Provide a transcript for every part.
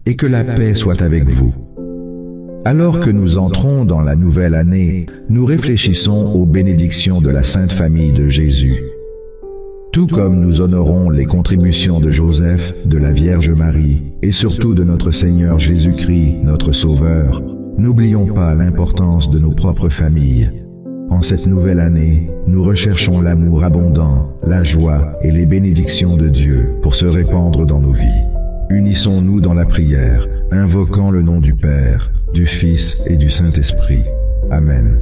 et que la paix soit avec vous. Alors que nous entrons dans la nouvelle année, nous réfléchissons aux bénédictions de la Sainte Famille de Jésus. Tout comme nous honorons les contributions de Joseph, de la Vierge Marie, et surtout de notre Seigneur Jésus-Christ, notre Sauveur, n'oublions pas l'importance de nos propres familles. En cette nouvelle année, nous recherchons l'amour abondant, la joie et les bénédictions de Dieu pour se répandre dans nos vies. Unissons-nous dans la prière, invoquant le nom du Père, du Fils et du Saint-Esprit. Amen.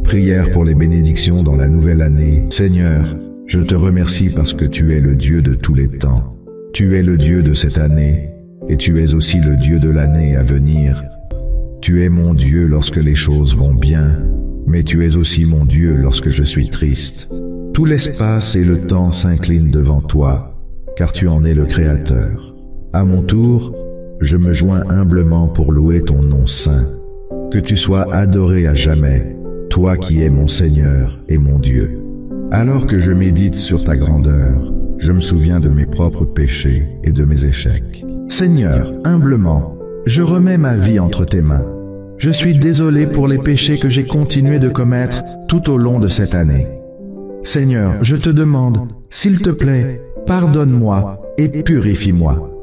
Prière pour les bénédictions dans la nouvelle année. Seigneur, je te remercie parce que tu es le Dieu de tous les temps. Tu es le Dieu de cette année, et tu es aussi le Dieu de l'année à venir. Tu es mon Dieu lorsque les choses vont bien, mais tu es aussi mon Dieu lorsque je suis triste. Tout l'espace et le temps s'inclinent devant toi, car tu en es le Créateur. À mon tour, je me joins humblement pour louer ton nom saint. Que tu sois adoré à jamais, toi qui es mon Seigneur et mon Dieu. Alors que je médite sur ta grandeur, je me souviens de mes propres péchés et de mes échecs. Seigneur, humblement, je remets ma vie entre tes mains. Je suis désolé pour les péchés que j'ai continué de commettre tout au long de cette année. Seigneur, je te demande, s'il te plaît, pardonne-moi et purifie-moi.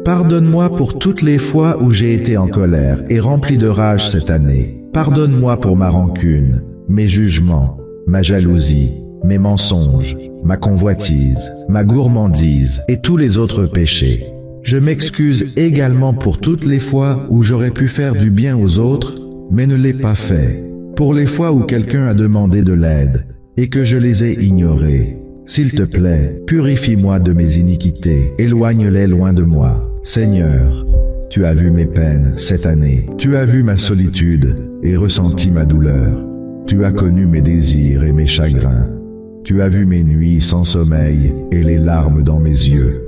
Pardonne-moi pour toutes les fois où j'ai été en colère et rempli de rage cette année. Pardonne-moi pour ma rancune, mes jugements, ma jalousie, mes mensonges, ma convoitise, ma gourmandise et tous les autres péchés. Je m'excuse également pour toutes les fois où j'aurais pu faire du bien aux autres, mais ne l'ai pas fait. Pour les fois où quelqu'un a demandé de l'aide et que je les ai ignorés. S'il te plaît, purifie-moi de mes iniquités, éloigne-les loin de moi. Seigneur, tu as vu mes peines cette année, tu as vu ma solitude et ressenti ma douleur. Tu as connu mes désirs et mes chagrins. Tu as vu mes nuits sans sommeil et les larmes dans mes yeux.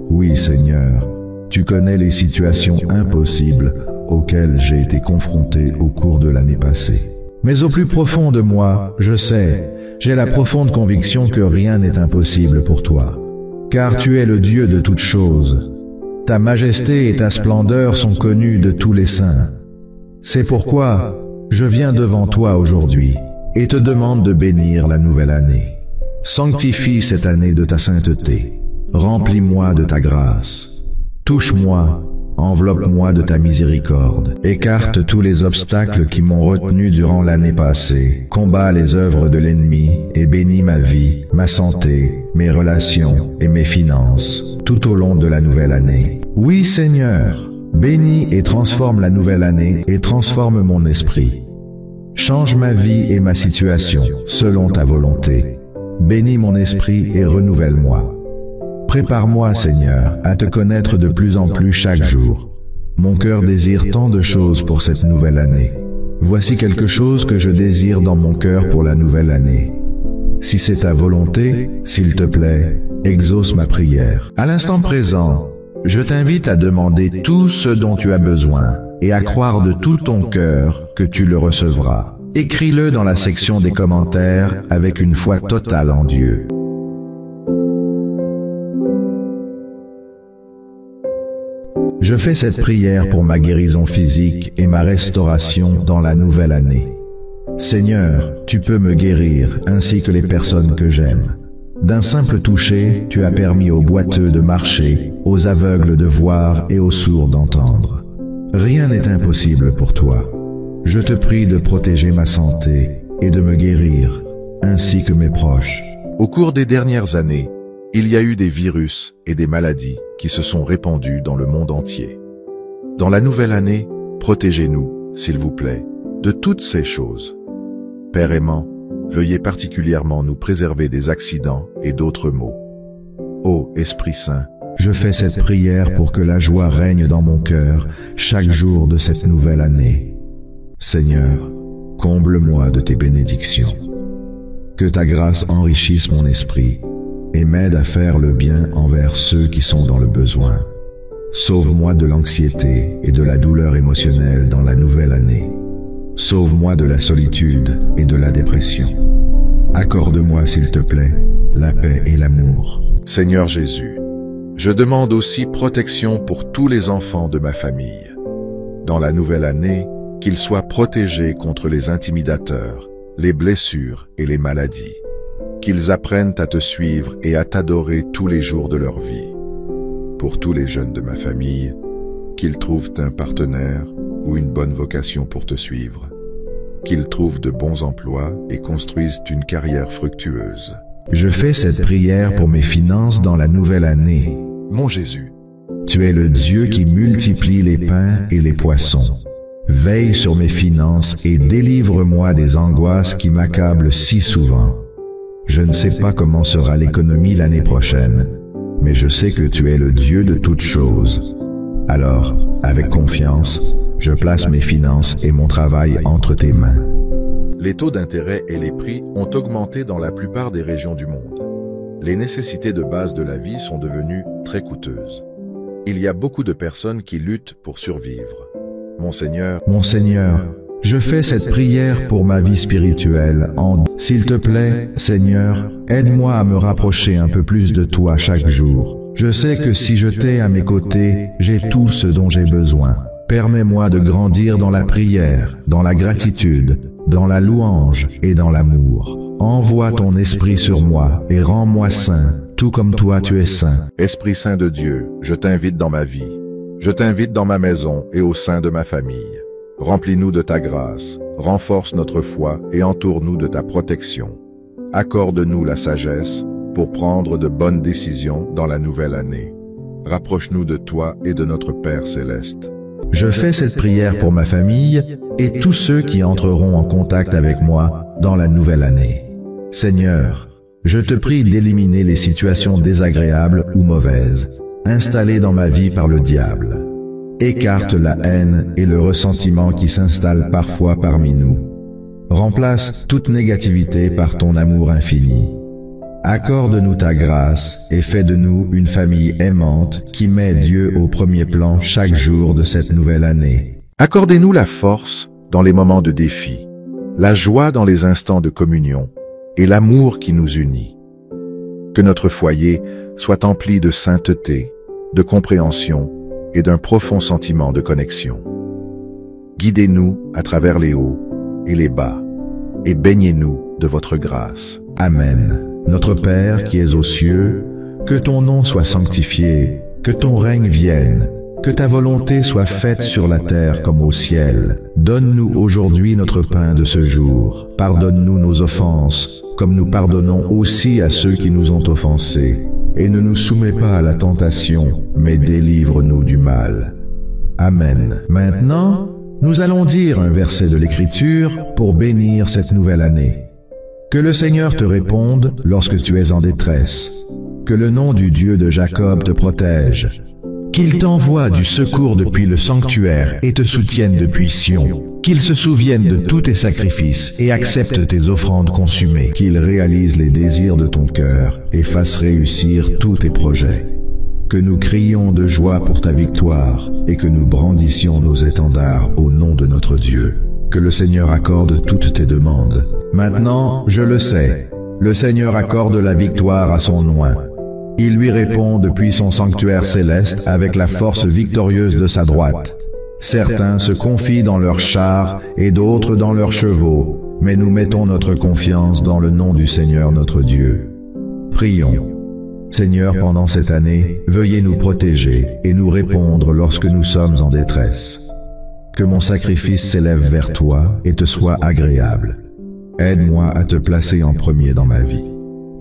Oui, Seigneur, tu connais les situations impossibles auxquelles j'ai été confronté au cours de l'année passée. Mais au plus profond de moi, je sais, j'ai la profonde conviction que rien n'est impossible pour toi. Car tu es le Dieu de toutes choses. Ta majesté et ta splendeur sont connues de tous les saints. C'est pourquoi je viens devant toi aujourd'hui et te demande de bénir la nouvelle année. Sanctifie cette année de ta sainteté. Remplis-moi de ta grâce. Touche-moi, enveloppe-moi de ta miséricorde. Écarte tous les obstacles qui m'ont retenu durant l'année passée. Combats les œuvres de l'ennemi et bénis ma vie, ma santé, mes relations et mes finances tout au long de la nouvelle année. Oui, Seigneur, bénis et transforme la nouvelle année et transforme mon esprit. Change ma vie et ma situation selon ta volonté. Bénis mon esprit et renouvelle-moi. Prépare-moi, Seigneur, à te connaître de plus en plus chaque jour. Mon cœur désire tant de choses pour cette nouvelle année. Voici quelque chose que je désire dans mon cœur pour la nouvelle année. Si c'est ta volonté, s'il te plaît, exauce ma prière. À l'instant présent, je t'invite à demander tout ce dont tu as besoin et à croire de tout ton cœur que tu le recevras. Écris-le dans la section des commentaires avec une foi totale en Dieu. Je fais cette prière pour ma guérison physique et ma restauration dans la nouvelle année. Seigneur, tu peux me guérir ainsi que les personnes que j'aime. D'un simple toucher, tu as permis aux boiteux de marcher, aux aveugles de voir et aux sourds d'entendre. Rien n'est impossible pour toi. Je te prie de protéger ma santé et de me guérir, ainsi que mes proches. Au cours des dernières années, il y a eu des virus et des maladies qui se sont répandus dans le monde entier. Dans la nouvelle année, protégez-nous, s'il vous plaît, de toutes ces choses. Père aimant, veuillez particulièrement nous préserver des accidents et d'autres maux. Ô Esprit Saint, je fais cette prière pour que la joie règne dans mon cœur chaque jour de cette nouvelle année. Seigneur, comble-moi de tes bénédictions. Que ta grâce enrichisse mon esprit et m'aide à faire le bien envers ceux qui sont dans le besoin. Sauve-moi de l'anxiété et de la douleur émotionnelle dans la nouvelle année. Sauve-moi de la solitude et de la dépression. Accorde-moi, s'il te plaît, la paix et l'amour. Seigneur Jésus, Je demande aussi protection pour tous les enfants de ma famille. Dans la nouvelle année, qu'ils soient protégés contre les intimidateurs, les blessures et les maladies. Qu'ils apprennent à te suivre et à t'adorer tous les jours de leur vie. Pour tous les jeunes de ma famille, qu'ils trouvent un partenaire ou une bonne vocation pour te suivre. Qu'ils trouvent de bons emplois et construisent une carrière fructueuse. Je fais cette prière pour mes finances dans la nouvelle année. Mon Jésus, tu es le Dieu qui multiplie les pains et les poissons. Veille sur mes finances et délivre-moi des angoisses qui m'accablent si souvent. Je ne sais pas comment sera l'économie l'année prochaine, mais je sais que tu es le Dieu de toutes choses. Alors, avec confiance, je place mes finances et mon travail entre tes mains. les taux d'intérêt et les prix ont augmenté dans la plupart des régions du monde. Les nécessités de base de la vie sont devenues très coûteuses. Il y a beaucoup de personnes qui luttent pour survivre. Mon Seigneur, je fais cette prière pour ma vie spirituelle. S'il te plaît, Seigneur, aide-moi à me rapprocher un peu plus de toi chaque jour. Je sais que si je t'ai à mes côtés, j'ai tout ce dont j'ai besoin. Permets-moi de grandir dans la prière, dans la gratitude, dans la louange et dans l'amour. Envoie ton esprit sur moi et rends-moi saint, tout comme toi tu es saint. Esprit Saint de Dieu, je t'invite dans ma vie. Je t'invite dans ma maison et au sein de ma famille. Remplis-nous de ta grâce, renforce notre foi et entoure-nous de ta protection. Accorde-nous la sagesse pour prendre de bonnes décisions dans la nouvelle année. Rapproche-nous de toi et de notre Père céleste. Je fais cette prière pour ma famille et tous ceux qui entreront en contact avec moi dans la nouvelle année. Seigneur, je te prie d'éliminer les situations désagréables ou mauvaises, installées dans ma vie par le diable. Écarte la haine et le ressentiment qui s'installent parfois parmi nous. Remplace toute négativité par ton amour infini. Accorde-nous ta grâce et fais de nous une famille aimante qui met Dieu au premier plan chaque jour de cette nouvelle année. Accordez-nous la force dans les moments de défi, la joie dans les instants de communion et l'amour qui nous unit. Que notre foyer soit empli de sainteté, de compréhension et d'un profond sentiment de connexion. Guidez-nous à travers les hauts et les bas et baignez-nous de votre grâce. Amen. Notre Père qui es aux cieux, que ton nom soit sanctifié, que ton règne vienne, que ta volonté soit faite sur la terre comme au ciel. Donne-nous aujourd'hui notre pain de ce jour. Pardonne-nous nos offenses, comme nous pardonnons aussi à ceux qui nous ont offensés. Et ne nous soumets pas à la tentation, mais délivre-nous du mal. Amen. Maintenant, nous allons dire un verset de l'Écriture pour bénir cette nouvelle année. Que le Seigneur te réponde lorsque tu es en détresse. Que le nom du Dieu de Jacob te protège. Qu'il t'envoie du secours depuis le sanctuaire et te soutienne depuis Sion. Qu'il se souvienne de tous tes sacrifices et accepte tes offrandes consumées. Qu'il réalise les désirs de ton cœur et fasse réussir tous tes projets. Que nous crions de joie pour ta victoire et que nous brandissions nos étendards au nom de notre Dieu. Que le Seigneur accorde toutes tes demandes. Maintenant, je le sais, le Seigneur accorde la victoire à son oint. Il lui répond depuis son sanctuaire céleste avec la force victorieuse de sa droite. Certains se confient dans leurs chars et d'autres dans leurs chevaux, mais nous mettons notre confiance dans le nom du Seigneur notre Dieu. Prions. Seigneur, pendant cette année, veuillez nous protéger et nous répondre lorsque nous sommes en détresse. Que mon sacrifice s'élève vers toi et te soit agréable. Aide-moi à te placer en premier dans ma vie.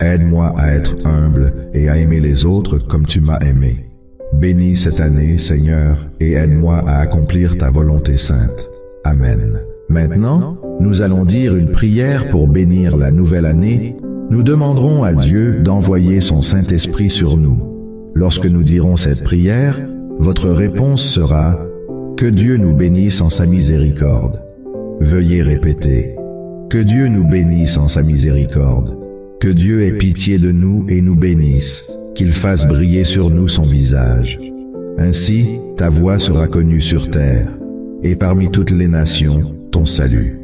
Aide-moi à être humble et à aimer les autres comme tu m'as aimé. Bénis cette année, Seigneur, et aide-moi à accomplir ta volonté sainte. Amen. Maintenant, nous allons dire une prière pour bénir la nouvelle année. Nous demanderons à Dieu d'envoyer son Saint-Esprit sur nous. Lorsque nous dirons cette prière, votre réponse sera « Que Dieu nous bénisse en sa miséricorde ». Veuillez répéter « Que Dieu nous bénisse en sa miséricorde ». Que Dieu ait pitié de nous et nous bénisse, qu'il fasse briller sur nous son visage. Ainsi, ta voix sera connue sur terre, et parmi toutes les nations, ton salut.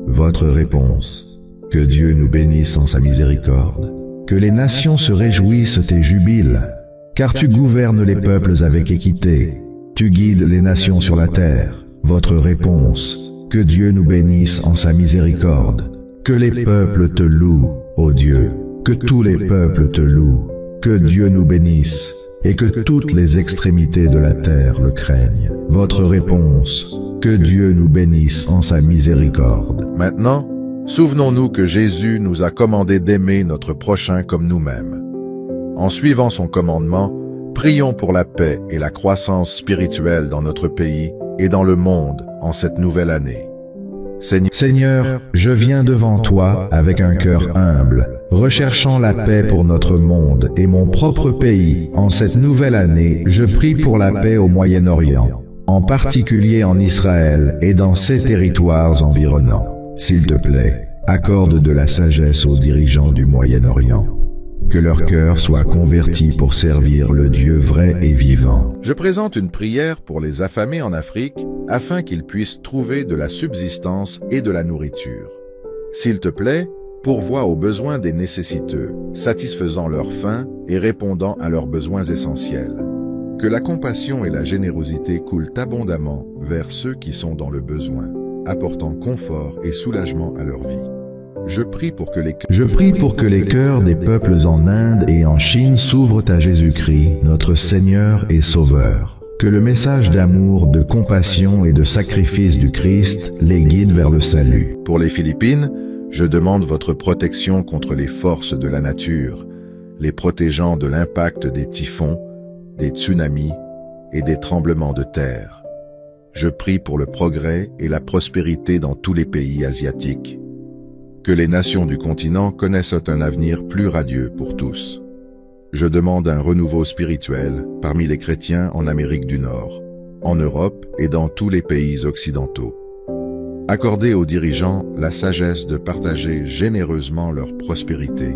Votre réponse. Que Dieu nous bénisse en sa miséricorde. Que les nations se réjouissent et jubilent, car tu gouvernes les peuples avec équité. Tu guides les nations sur la terre. Votre réponse: que Dieu nous bénisse en sa miséricorde. Que les peuples te louent, ô Dieu. Que tous les peuples te louent. Que Dieu nous bénisse, et que toutes les extrémités de la terre le craignent. Votre réponse: que Dieu nous bénisse en sa miséricorde. Maintenant, souvenons-nous que Jésus nous a commandé d'aimer notre prochain comme nous-mêmes. En suivant son commandement, prions pour la paix et la croissance spirituelle dans notre pays et dans le monde en cette nouvelle année. Seigneur, je viens devant toi avec un cœur humble, recherchant la paix pour notre monde et mon propre pays. En cette nouvelle année, je prie pour la paix au Moyen-Orient, en particulier en Israël et dans ses territoires environnants. S'il te plaît, accorde de la sagesse aux dirigeants du Moyen-Orient. Que leur cœur soit converti pour servir le Dieu vrai et vivant. Je présente une prière pour les affamés en Afrique afin qu'ils puissent trouver de la subsistance et de la nourriture. S'il te plaît, pourvois aux besoins des nécessiteux, satisfaisant leurs faim et répondant à leurs besoins essentiels. Que la compassion et la générosité coulent abondamment vers ceux qui sont dans le besoin, apportant confort et soulagement à leur vie. Je prie pour que les cœurs des peuples en Inde et en Chine s'ouvrent à Jésus-Christ, notre Seigneur et Sauveur. Que le message d'amour, de compassion et de sacrifice du Christ les guide vers le salut. Pour les Philippines, je demande votre protection contre les forces de la nature, les protégeant de l'impact des typhons, des tsunamis et des tremblements de terre. Je prie pour le progrès et la prospérité dans tous les pays asiatiques. Que les nations du continent connaissent un avenir plus radieux pour tous. Je demande un renouveau spirituel parmi les chrétiens en Amérique du Nord, en Europe et dans tous les pays occidentaux. Accordez aux dirigeants la sagesse de partager généreusement leur prospérité,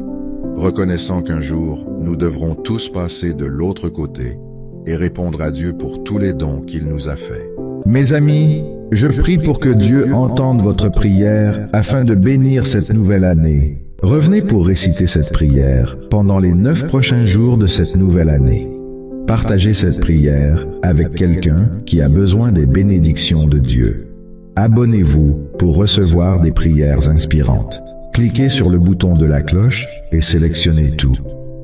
reconnaissant qu'un jour, nous devrons tous passer de l'autre côté et répondre à Dieu pour tous les dons qu'il nous a faits. Mes amis, je prie pour que Dieu entende votre prière afin de bénir cette nouvelle année. Revenez pour réciter cette prière pendant les 9 prochains jours de cette nouvelle année. Partagez cette prière avec quelqu'un qui a besoin des bénédictions de Dieu. Abonnez-vous pour recevoir des prières inspirantes. Cliquez sur le bouton de la cloche et sélectionnez tout.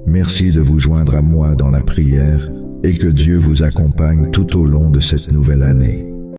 Merci de vous joindre à moi dans la prière et que Dieu vous accompagne tout au long de cette nouvelle année.